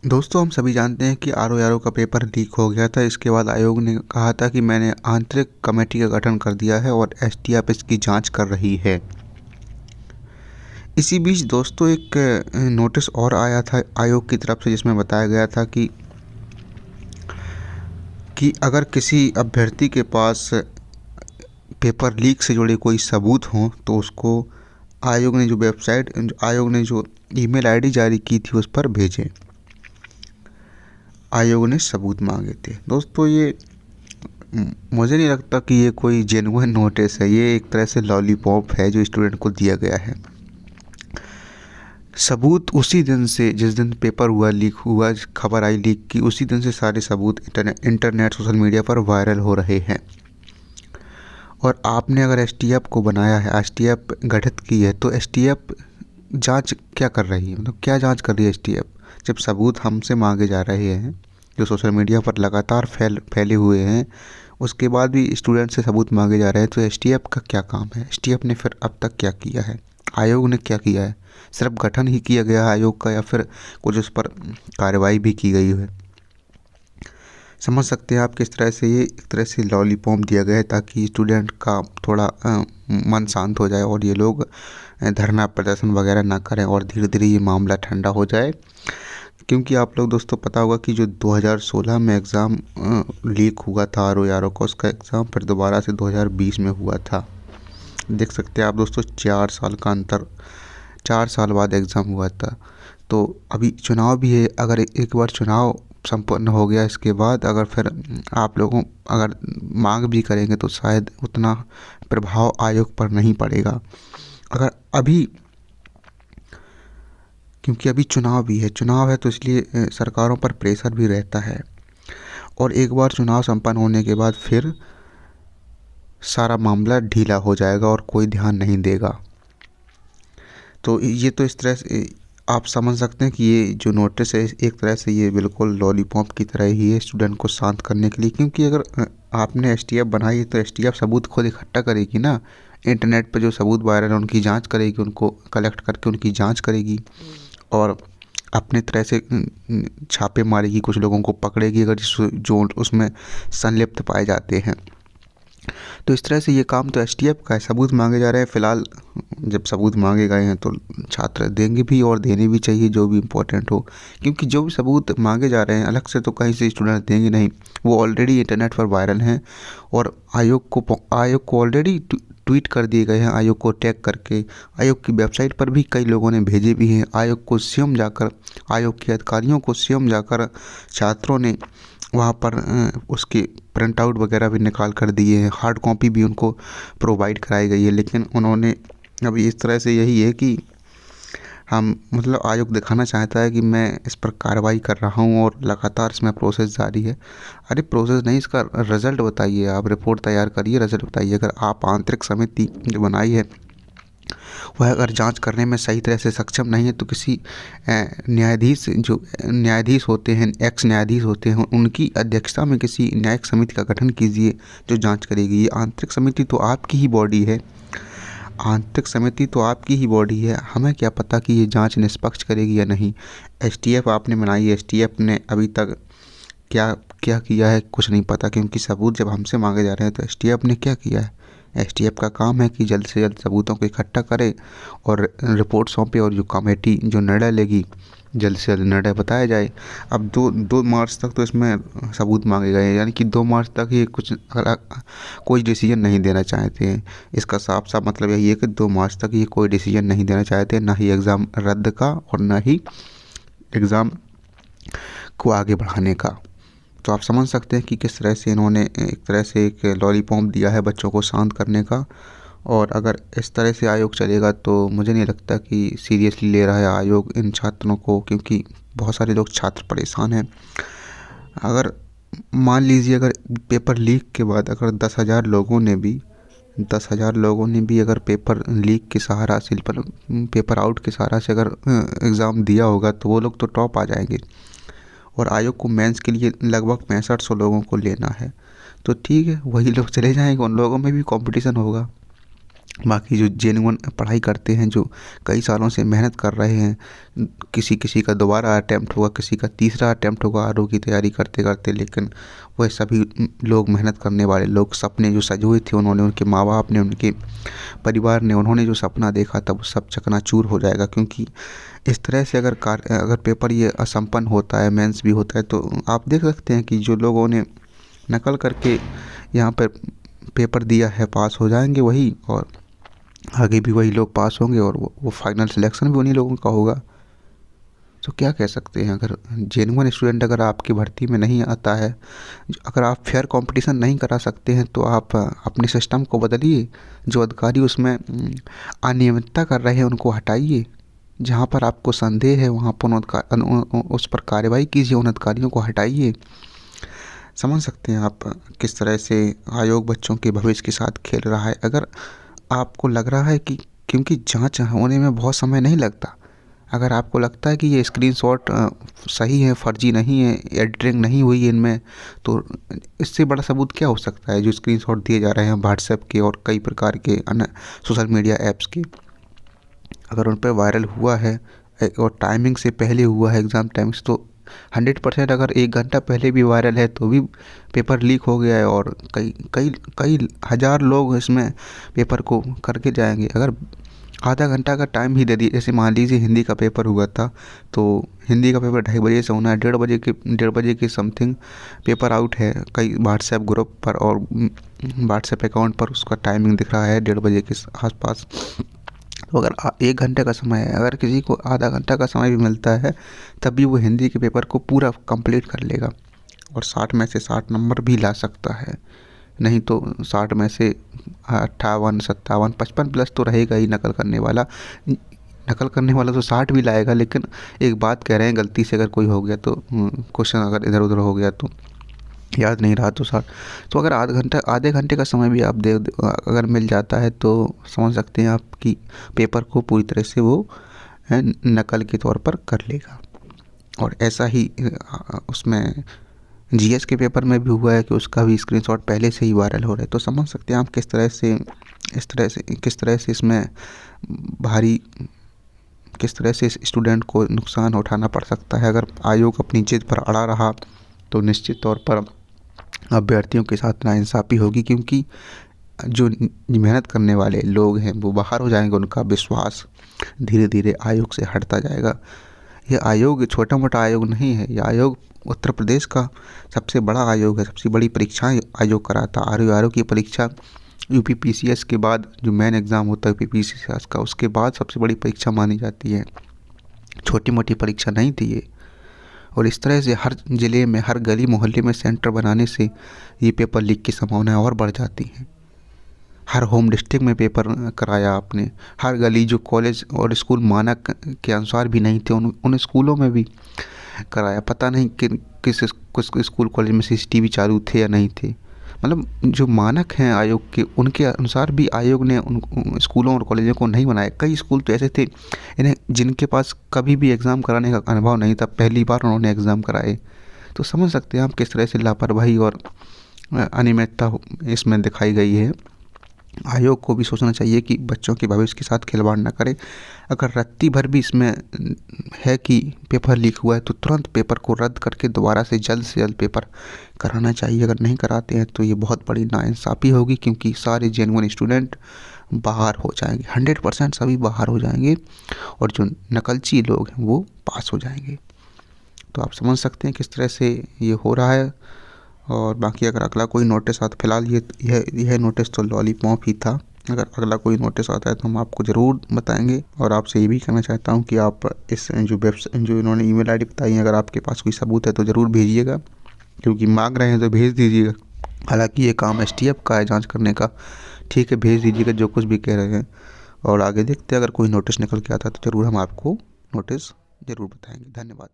दोस्तों, हम सभी जानते हैं कि आरओ का पेपर लीक हो गया था। इसके बाद आयोग ने कहा था कि मैंने आंतरिक कमेटी का गठन कर दिया है और एसटीएफ इसकी जांच कर रही है। इसी बीच दोस्तों एक नोटिस और आया था आयोग की तरफ से, जिसमें बताया गया था कि अगर किसी अभ्यर्थी के पास पेपर लीक से जुड़े कोई सबूत हों तो उसको आयोग ने जो ईमेल आईडी जारी की थी उस पर भेजें। आयोग ने सबूत मांगे थे। दोस्तों, ये मुझे नहीं लगता कि ये कोई जेन्युइन नोटिस है। ये एक तरह से लॉलीपॉप है जो स्टूडेंट को दिया गया है। सबूत उसी दिन से, जिस दिन पेपर लीक हुआ, खबर आई लीक की, उसी दिन से सारे सबूत इंटरनेट सोशल मीडिया पर वायरल हो रहे हैं। और आपने अगर एसटीएफ को बनाया है, एसटीएफ गठित की है, तो एसटीएफ जांच क्या कर रही है? मतलब क्या जांच कर रही है एसटीएफ, जब सबूत हमसे मांगे जा रहे हैं जो सोशल मीडिया पर लगातार फैले हुए हैं, उसके बाद भी स्टूडेंट से सबूत मांगे जा रहे हैं। तो एसटीएफ का क्या काम है? एसटीएफ ने फिर अब तक क्या किया है? आयोग ने क्या किया है? सिर्फ गठन ही किया गया है आयोग का, या फिर कुछ उस पर कार्रवाई भी की गई है? समझ सकते हैं आप किस तरह से ये एक तरह से लॉलीपॉप दिया गया है, ताकि स्टूडेंट का थोड़ा मन शांत हो जाए और ये लोग धरना प्रदर्शन वगैरह ना करें और धीरे धीरे ये मामला ठंडा हो जाए। क्योंकि आप लोग दोस्तों, पता होगा कि जो 2016 में एग्ज़ाम लीक हुआ था आरओ का, उसका एग्ज़ाम फिर दोबारा से 2020 में हुआ था। देख सकते हैं आप दोस्तों, 4 साल का अंतर, 4 साल बाद एग्ज़ाम हुआ था। तो अभी चुनाव भी है। अगर एक बार चुनाव संपन्न हो गया, इसके बाद अगर फिर आप लोगों अगर मांग भी करेंगे तो शायद उतना प्रभाव आयोग पर नहीं पड़ेगा। अगर अभी, क्योंकि अभी चुनाव है तो इसलिए सरकारों पर प्रेशर भी रहता है। और एक बार चुनाव संपन्न होने के बाद फिर सारा मामला ढीला हो जाएगा और कोई ध्यान नहीं देगा। तो ये तो इस तरह से आप समझ सकते हैं कि ये जो नोटिस है, एक तरह से ये बिल्कुल लॉलीपॉप की तरह ही है स्टूडेंट को शांत करने के लिए। क्योंकि अगर आपने एसटीएफ बनाई है तो एसटीएफ सबूत खुद इकट्ठा करेगी ना। इंटरनेट पे जो सबूत वायरल है उनकी जांच करेगी, उनको कलेक्ट करके उनकी जांच करेगी और अपने तरह से छापे मारेगी, कुछ लोगों को पकड़ेगी अगर जो उसमें संलिप्त पाए जाते हैं। तो इस तरह से ये काम तो एसटीएफ का है। सबूत मांगे जा रहे हैं फ़िलहाल। जब सबूत मांगे गए हैं तो छात्र देंगे भी और देने भी चाहिए, जो भी इम्पोर्टेंट हो। क्योंकि जो भी सबूत मांगे जा रहे हैं अलग से तो कहीं से स्टूडेंट देंगे नहीं, वो ऑलरेडी इंटरनेट पर वायरल हैं और आयोग को ऑलरेडी ट्वीट कर दिए गए हैं, आयोग को टैग करके। आयोग की वेबसाइट पर भी कई लोगों ने भेजे भी हैं। आयोग को स्वयं जाकर, आयोग के अधिकारियों को स्वयं जाकर छात्रों ने वहाँ पर उसके प्रिंट आउट वगैरह भी निकाल कर दिए हैं, हार्ड कॉपी भी उनको प्रोवाइड कराई गई है। लेकिन उन्होंने अभी इस तरह से, यही है कि हम मतलब आयोग दिखाना चाहता है कि मैं इस पर कार्रवाई कर रहा हूँ और लगातार इसमें प्रोसेस जारी है। अरे प्रोसेस नहीं, इसका रिज़ल्ट बताइए। आप रिपोर्ट तैयार करिए, रिज़ल्ट बताइए। अगर आप आंतरिक समिति जो बनाई है वह अगर जांच करने में सही तरह से सक्षम नहीं है तो किसी न्यायाधीश होते हैं, एक्स न्यायाधीश होते हैं, उनकी अध्यक्षता में किसी न्यायिक समिति का गठन कीजिए जो जांच करेगी। ये आंतरिक समिति तो आपकी ही बॉडी है। आंतरिक समिति तो आपकी ही बॉडी है। हमें क्या पता कि ये जांच निष्पक्ष करेगी या नहीं। एसटीएफ आपने बनाई है, एसटीएफ ने अभी तक क्या क्या किया है कुछ नहीं पता। क्योंकि सबूत जब हमसे मांगे जा रहे हैं तो एसटीएफ ने क्या किया है? एसटीएफ का काम है कि जल्द से जल्द सबूतों को इकट्ठा करे और रिपोर्ट सौंपे, और जो कमेटी जो निर्णय लेगी जल्द से जल्द निर्णय बताया जाए। अब 2 मार्च तक तो इसमें सबूत मांगे गए हैं, यानी कि 2 मार्च तक ये कुछ कोई डिसीजन नहीं देना चाहते हैं। इसका साफ साफ मतलब यही है कि 2 मार्च तक ये कोई डिसीजन नहीं देना चाहते, ना ही एग्ज़ाम रद्द का और ना ही एग्ज़ाम को आगे बढ़ाने का। तो आप समझ सकते हैं कि किस तरह से इन्होंने एक तरह से एक लॉलीपॉप दिया है बच्चों को शांत करने का। और अगर इस तरह से आयोग चलेगा तो मुझे नहीं लगता कि सीरियसली ले रहा है आयोग इन छात्रों को, क्योंकि बहुत सारे लोग छात्र परेशान हैं। अगर मान लीजिए अगर पेपर लीक के बाद अगर 10,000 लोगों ने भी अगर पेपर लीक के सहारा से, पेपर आउट के सहारा से अगर एग्ज़ाम दिया होगा तो वो लोग तो टॉप आ जाएंगे। और आयोग को मेंस के लिए लगभग 6500 लोगों को लेना है। तो ठीक है, वही लोग चले जाएंगे, उन लोगों में भी कंपटीशन होगा। बाकी जो जेन्युइन पढ़ाई करते हैं, जो कई सालों से मेहनत कर रहे हैं, किसी किसी का दोबारा अटेम्प्ट होगा, किसी का तीसरा अटेम्प्ट होगा आरओ की तैयारी करते करते, लेकिन वह सभी लोग, मेहनत करने वाले लोग, सपने जो सजोए थे उन्होंने, उनके माँ बाप ने, उनके परिवार ने, उन्होंने जो सपना देखा था वो सब चकनाचूर हो जाएगा। क्योंकि इस तरह से अगर पेपर ये असंपन्न होता है, मेंस भी होता है, तो आप देख सकते हैं कि जो लोगों ने नकल करके यहाँ पर पेपर दिया है पास हो जाएंगे वही, और आगे भी वही लोग पास होंगे, और वो फाइनल सिलेक्शन भी उन्हीं लोगों का होगा। तो क्या कह सकते हैं, अगर जेन्युइन स्टूडेंट अगर आपकी भर्ती में नहीं आता है, अगर आप फेयर कंपटीशन नहीं करा सकते हैं, तो आप अपने सिस्टम को बदलिए। जो अधिकारी उसमें अनियमितता कर रहे हैं उनको हटाइए। जहाँ पर आपको संदेह है वहाँ पर उस पर कार्रवाई कीजिए, उन अधिकारियों को हटाइए। समझ सकते हैं आप किस तरह से आयोग बच्चों के भविष्य के साथ खेल रहा है। अगर आपको लग रहा है कि, क्योंकि जांच होने में बहुत समय नहीं लगता, अगर आपको लगता है कि ये स्क्रीनशॉट सही है, फर्जी नहीं है, एडिटिंग नहीं हुई है इनमें, तो इससे बड़ा सबूत क्या हो सकता है। जो स्क्रीनशॉट दिए जा रहे हैं व्हाट्सएप के और कई प्रकार के अन्य सोशल मीडिया ऐप्स के, अगर उन पर वायरल हुआ है और टाइमिंग से पहले हुआ है, एग्ज़ाम टाइम से, तो 100%, अगर 1 घंटा पहले भी वायरल है तो भी पेपर लीक हो गया है, और कई कई कई हज़ार लोग इसमें पेपर को करके जाएंगे। अगर आधा घंटा का टाइम भी दे दिए, जैसे मान लीजिए हिंदी का पेपर हुआ था, तो हिंदी का पेपर 2:30 से होना है, 1:30 के समथिंग पेपर आउट है कई व्हाट्सएप ग्रुप पर, और व्हाट्सएप अकाउंट पर उसका टाइमिंग दिख रहा है 1:30 के आसपास। तो अगर 1 घंटे का समय है, अगर किसी को आधा घंटा का समय भी मिलता है, तब भी वो हिंदी के पेपर को पूरा कंप्लीट कर लेगा, और 60 में से 60 नंबर भी ला सकता है। नहीं तो 60 में से 58, 57, 55 प्लस तो रहेगा ही नकल करने वाला। नकल करने वाला तो 60 भी लाएगा, लेकिन एक बात कह रहे हैं, गलती से अगर कोई हो गया तो, क्वेश्चन अगर इधर उधर हो गया तो याद नहीं रहा तो 60। तो अगर आधे घंटे का समय भी आप अगर मिल जाता है, तो समझ सकते हैं आप कि पेपर को पूरी तरह से वो नकल के तौर पर कर लेगा। और ऐसा ही उसमें जीएस के पेपर में भी हुआ है कि उसका भी स्क्रीनशॉट पहले से ही वायरल हो रहा है। तो समझ सकते हैं आप किस तरह से इसमें भारी, किस तरह से इस स्टूडेंट को नुकसान उठाना पड़ सकता है। अगर आयोग अपनी जिद पर अड़ा रहा तो निश्चित तौर पर अभ्यर्थियों के साथ नाइंसाफ़ी होगी, क्योंकि जो मेहनत करने वाले लोग हैं वो बाहर हो जाएंगे, उनका विश्वास धीरे धीरे आयोग से हटता जाएगा। यह आयोग छोटा मोटा आयोग नहीं है, यह आयोग उत्तर प्रदेश का सबसे बड़ा आयोग है, सबसे बड़ी परीक्षाएं आयोग कराता है। आर की परीक्षा यूपीपीसीएस के बाद जो मेन एग्ज़ाम होता है यूपीपीसीएस का, उसके बाद सबसे बड़ी परीक्षा मानी जाती है। छोटी मोटी परीक्षा नहीं थी ये। और इस तरह से हर ज़िले में, हर गली मोहल्ले में सेंटर बनाने से ये पेपर लीक की संभावनाएं और बढ़ जाती हैं। हर होम डिस्ट्रिक्ट में पेपर कराया आपने, हर गली, जो कॉलेज और स्कूल मानक के अनुसार भी नहीं थे उन स्कूलों में भी कराया। पता नहीं कि कुछ स्कूल कॉलेज में सीसीटीवी चालू थे या नहीं थे। मतलब जो मानक हैं आयोग के, उनके अनुसार भी आयोग ने उन स्कूलों और कॉलेजों को नहीं बनाया। कई स्कूल तो ऐसे थे इन्हें जिनके पास कभी भी एग्ज़ाम कराने का अनुभव नहीं था, पहली बार उन्होंने एग्ज़ाम कराए। तो समझ सकते हैं आप किस तरह से लापरवाही और अनियमितता इसमें दिखाई गई है। आयोग को भी सोचना चाहिए कि बच्चों के भविष्य के साथ खिलवाड़ ना करे। अगर रत्ती भर भी इसमें है कि पेपर लीक हुआ है, तो तुरंत पेपर को रद्द करके दोबारा से जल्द पेपर कराना चाहिए। अगर नहीं कराते हैं तो ये बहुत बड़ी नाइंसाफ़ी होगी, क्योंकि सारे जेन्युइन स्टूडेंट बाहर हो जाएंगे, 100% सभी बाहर हो जाएंगे, और जो नकलची लोग हैं वो पास हो जाएंगे। तो आप समझ सकते हैं किस तरह से ये हो रहा है। और बाकी अगर अगला कोई नोटिस आता, फिलहाल यह नोटिस तो लॉलीपॉप ही था। अगर अगला कोई नोटिस आता है तो हम आपको ज़रूर बताएंगे। और आपसे ये भी कहना चाहता हूँ कि आप इस जो इन्होंने ईमेल आईडी बताई है, अगर आपके पास कोई सबूत है तो ज़रूर भेजिएगा, क्योंकि मांग रहे हैं तो भेज दीजिएगा। हालांकि ये काम एसटीएफ का है जांच करने का, ठीक है, भेज दीजिएगा जो कुछ भी कह रहे हैं। और आगे देखते हैं, अगर कोई नोटिस निकल के आता है तो ज़रूर हम आपको नोटिस ज़रूर बताएंगे। धन्यवाद।